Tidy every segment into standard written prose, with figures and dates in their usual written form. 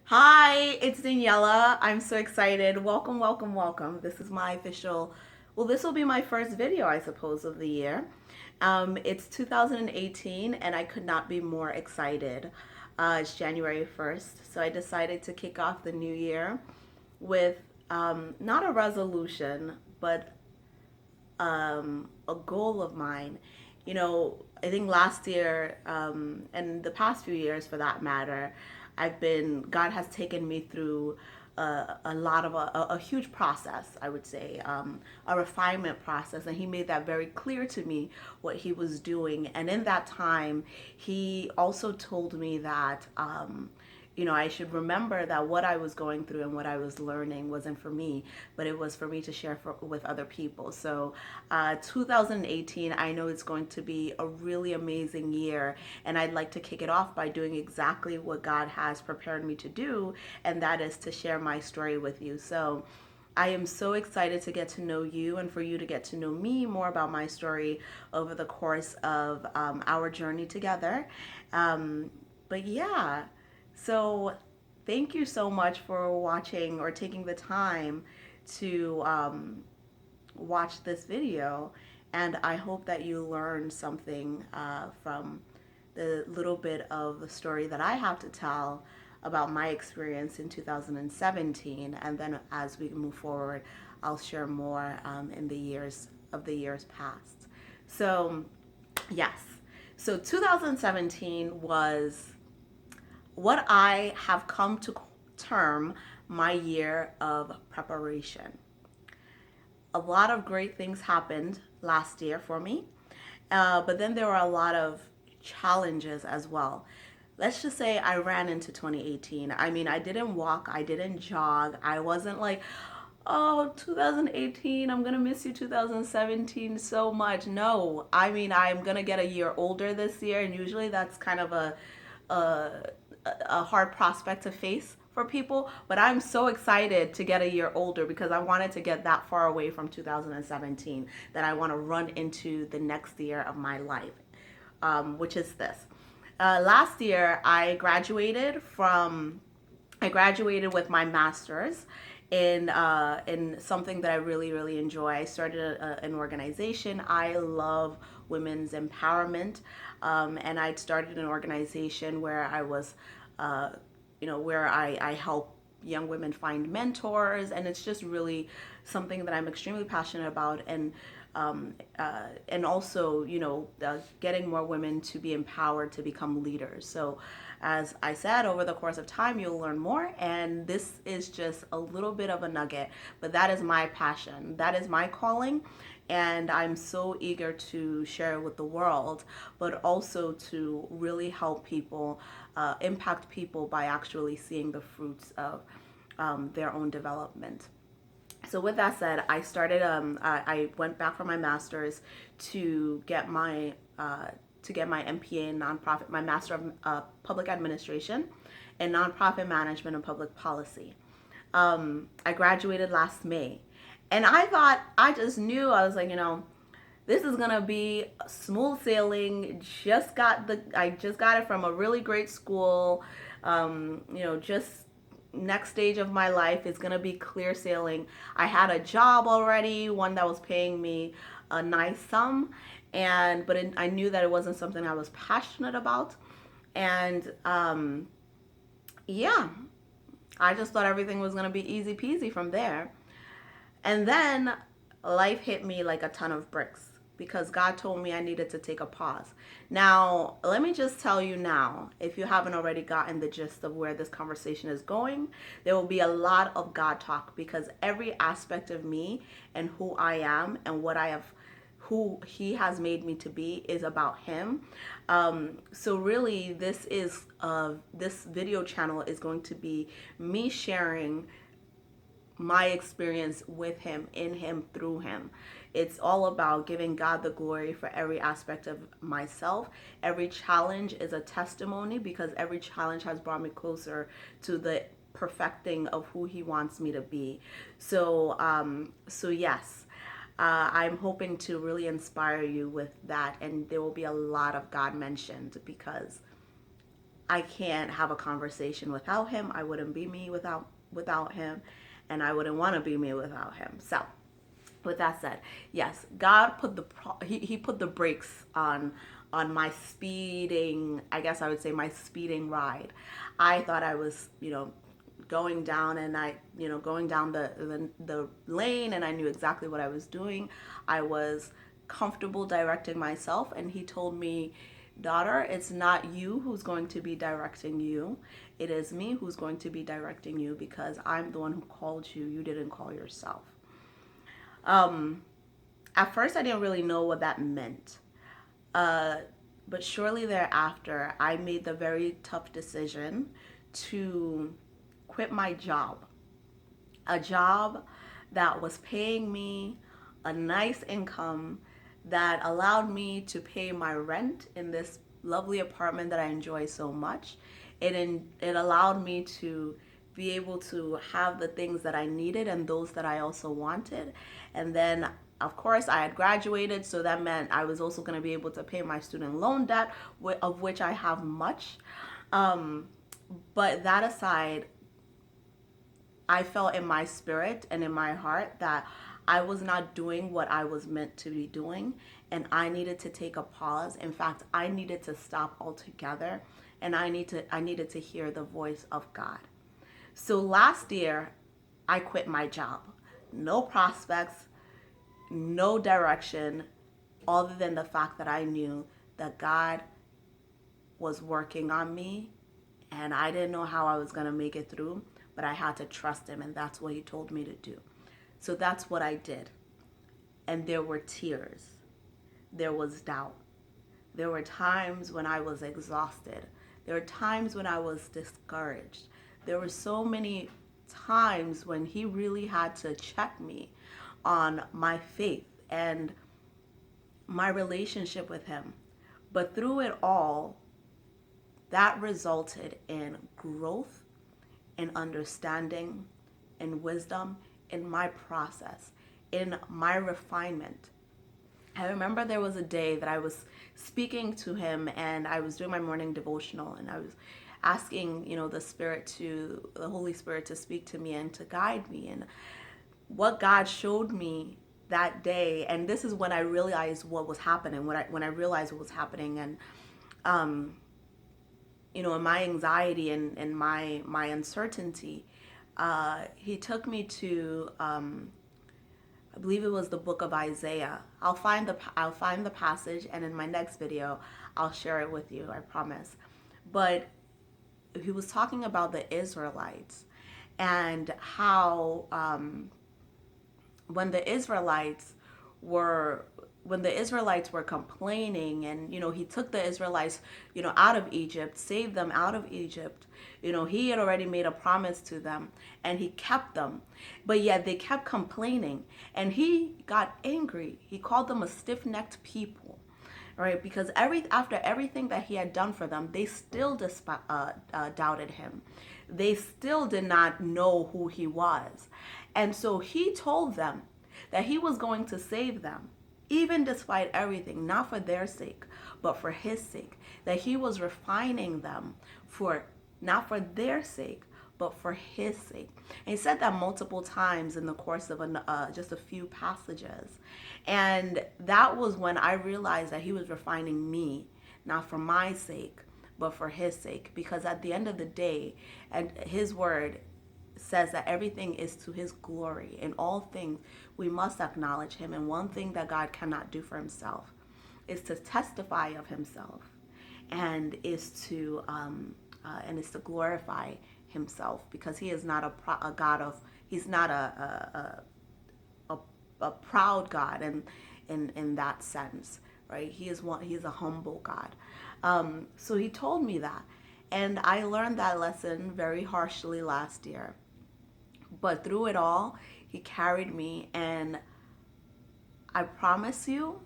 Hi, it's Daniela. I'm so excited. Welcome, welcome, welcome. This is my official, this will be my first video, I suppose, of the year. It's 2018, and I could not be more excited. It's January 1st, so I decided to kick off the new year with not a resolution, but a goal of mine. I think last year, and the past few years for that matter, God has taken me through a lot of a huge process, I would say, a refinement process. And He made that very clear to me what He was doing. And in that time, He also told me that. I should remember that what I was going through and what I was learning wasn't for me, but it was for me to share with other people. So, 2018, I know it's going to be a really amazing year, and I'd like to kick it off by doing exactly what God has prepared me to do, and that is to share my story with you. So, I am so excited to get to know you and for you to get to know me more about my story over the course of our journey together. But yeah, so thank you so much for watching or taking the time to watch this video. And I hope that you learned something from the little bit of the story that I have to tell about my experience in 2017. And then as we move forward, I'll share more in the years past. So, yes. So 2017 was what I have come to term my year of preparation. A lot of great things happened last year for me, but then there were a lot of challenges as well. Let's just say I ran into 2018. I mean, I didn't walk, I didn't jog. I wasn't like, oh, 2018, I'm gonna miss you 2017 so much. No, I mean, I'm gonna get a year older this year, and usually that's kind of a, a hard prospect to face for people, but I'm so excited to get a year older because I wanted to get that far away from 2017 that I want to run into the next year of my life, which is this. Last year, I graduated with my master's in something that I really really enjoy. I started an organization. I love women's empowerment, and I'd started an organization where I was, where I help young women find mentors, and it's just really something that I'm extremely passionate about, and also getting more women to be empowered to become leaders. So as I said, over the course of time you'll learn more, and this is just a little bit of a nugget, but that is my passion, that is my calling, and I'm so eager to share it with the world, but also to really help people, impact people by actually seeing the fruits of their own development. So with that said, I went back for my master's to get my MPA in nonprofit, my master of public administration and nonprofit management and public policy. I graduated last May, and I just knew, I was like, this is gonna be smooth sailing. I just got it from a really great school. Just next stage of my life is gonna be clear sailing. I had a job already, one that was paying me a nice sum, I knew that it wasn't something I was passionate about, and yeah, I just thought everything was gonna be easy peasy from there. And then life hit me like a ton of bricks because God told me I needed to take a pause. Now, let me just tell you now, if you haven't already gotten the gist of where this conversation is going, there will be a lot of God talk because every aspect of me and who I am and who He has made me to be is about Him. So really, this video channel is going to be me sharing my experience with Him, in Him, through Him. It's all about giving God the glory for every aspect of myself. Every challenge is a testimony because every challenge has brought me closer to the perfecting of who He wants me to be. So yes, I'm hoping to really inspire you with that, and there will be a lot of God mentioned because I can't have a conversation without him. I wouldn't be me without him, and I wouldn't want to be me without him. So, with that said, yes, God put he put the brakes on my speeding. I guess I would say my speeding ride. I thought I was, going down, and going down the lane, and I knew exactly what I was doing. I was comfortable directing myself, and he told me, daughter, it's not you who's going to be directing you. It is me who's going to be directing you, because I'm the one who called you. You didn't call yourself. At first, I didn't really know what that meant. Uh, but shortly thereafter, I made the very tough decision to quit my job. A job that was paying me a nice income, that allowed me to pay my rent in this lovely apartment that I enjoy so much. It allowed me to be able to have the things that I needed and those that I also wanted. And then, of course, I had graduated, so that meant I was also going to be able to pay my student loan debt, of which I have much. Um, but that aside, I felt in my spirit and in my heart that I was not doing what I was meant to be doing, and I needed to take a pause. In fact, I needed to stop altogether, and I needed to hear the voice of God. So last year, I quit my job. No prospects, no direction, other than the fact that I knew that God was working on me, and I didn't know how I was going to make it through, but I had to trust him, and that's what he told me to do. So that's what I did. And there were tears. There was doubt. There were times when I was exhausted. There were times when I was discouraged. There were so many times when he really had to check me on my faith and my relationship with him. But through it all, that resulted in growth, in understanding, in wisdom, in my process, in my refinement. I remember there was a day that I was speaking to him, and I was doing my morning devotional, and I was asking, the Holy Spirit to speak to me and to guide me. And what God showed me that day, and this is when I realized what was happening, when I realized what was happening, and in my anxiety and my uncertainty, he took me to I believe it was the book of Isaiah. I'll find the passage, and in my next video I'll share it with you, I promise. But he was talking about the Israelites, and how when the Israelites were complaining, and he took the Israelites out of Egypt, saved them out of Egypt. He had already made a promise to them, and he kept them, but yet they kept complaining, and he got angry. He called them a stiff-necked people, right? Because after everything that he had done for them, they still doubted him. They still did not know who he was. And so he told them that he was going to save them, even despite everything, not for their sake, but for his sake. That he was refining them, not for their sake, but for his sake. And he said that multiple times in the course of just a few passages. And that was when I realized that he was refining me, not for my sake, but for his sake. Because at the end of the day, and his word says that everything is to his glory. In all things, we must acknowledge him. And one thing that God cannot do for himself is to testify of himself, and is to glorify himself, because he is not a God of, he's not a proud God in that sense, right? He's a humble God. So he told me that, and I learned that lesson very harshly last year. But through it all, he carried me, and I promise you,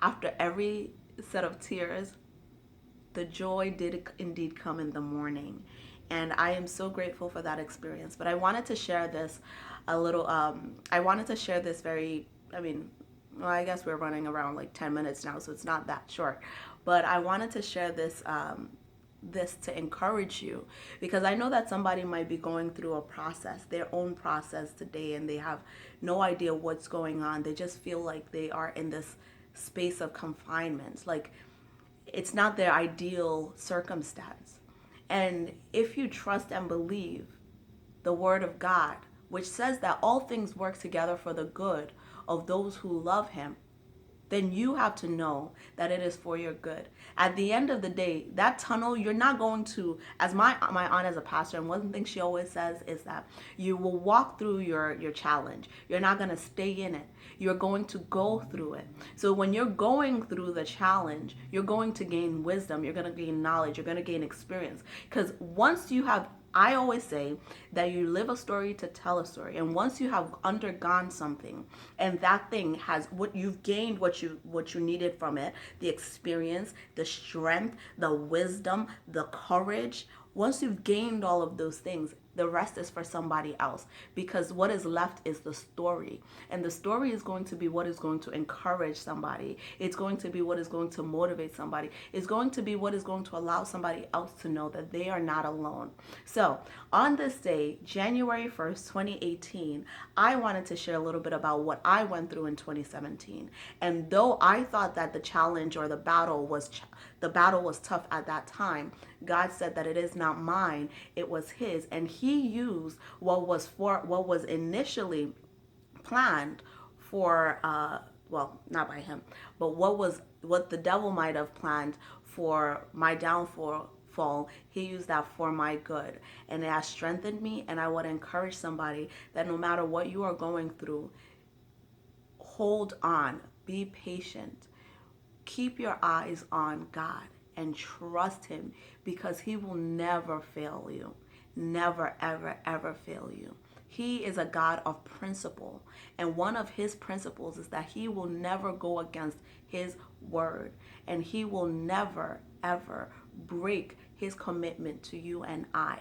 after every set of tears, the joy did indeed come in the morning. And I am so grateful for that experience. But I wanted to share this I wanted to share this well, I guess we're running around like 10 minutes now, so it's not that short. But I wanted to share this this to encourage you, because I know that somebody might be going through a process, their own process today, and they have no idea what's going on. They just feel like they are in this space of confinement. Like it's not their ideal circumstance. And if you trust and believe the word of God, which says that all things work together for the good of those who love him, then you have to know that it is for your good. At the end of the day, that tunnel, you're not going to, as my aunt as a pastor, and one thing she always says is that you will walk through your challenge. You're not going to stay in it. You're going to go through it. So when you're going through the challenge, you're going to gain wisdom, you're going to gain knowledge, you're going to gain experience. Because once you have, I always say that you live a story to tell a story. And once you have undergone something and that thing has what you've gained, what you needed from it, the experience, the strength, the wisdom, the courage, once you've gained all of those things, the rest is for somebody else, because what is left is the story. And the story is going to be what is going to encourage somebody. It's going to be what is going to motivate somebody. It's going to be what is going to allow somebody else to know that they are not alone. So on this day, January 1st, 2018, I wanted to share a little bit about what I went through in 2017. And though I thought that the challenge or the battle was tough at that time, God said that it is not mine, it was his. And he used what was initially planned for well, not by him, but what the devil might have planned for my downfall, he used that for my good. And it has strengthened me. And I would encourage somebody that no matter what you are going through, hold on, be patient, keep your eyes on God and trust him, because he will never fail you. Never, ever, ever fail you. He is a God of principle. And one of his principles is that he will never go against his word. And he will never, ever break his commitment to you and I.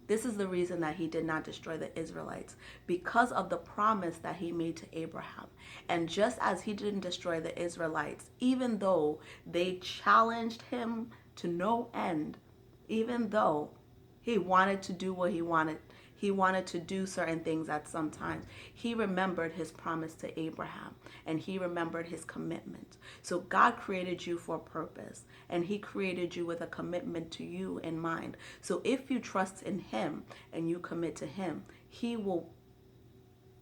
This is the reason that he did not destroy the Israelites, because of the promise that he made to Abraham. And just as he didn't destroy the Israelites, even though they challenged him to no end, even though he wanted to do what he wanted to do certain things at some times, he remembered his promise to Abraham, and he remembered his commitment. So God created you for a purpose, and he created you with a commitment to you in mind. So if you trust in him and you commit to him, he will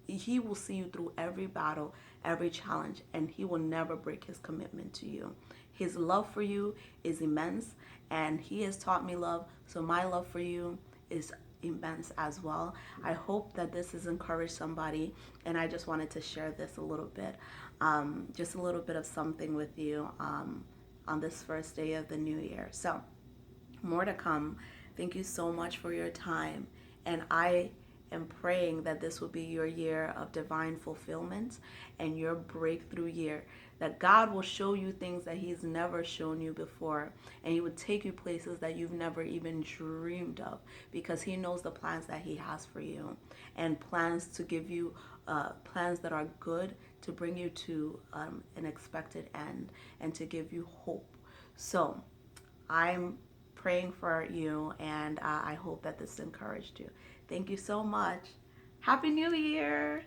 see you through every battle, every challenge, and he will never break his commitment to you. His love for you is immense, and he has taught me love, so my love for you is immense as well. I hope that this has encouraged somebody, and I just wanted to share this a little bit, just a little bit of something with you on this first day of the new year. So more to come. Thank you so much for your time, and I am praying that this will be your year of divine fulfillment and your breakthrough year, that God will show you things that he's never shown you before, and he would take you places that you've never even dreamed of, because he knows the plans that he has for you, and plans to give you plans that are good, to bring you to an expected end, and to give you hope. So I'm praying for you, and I hope that this encouraged you. Thank you so much. Happy New Year!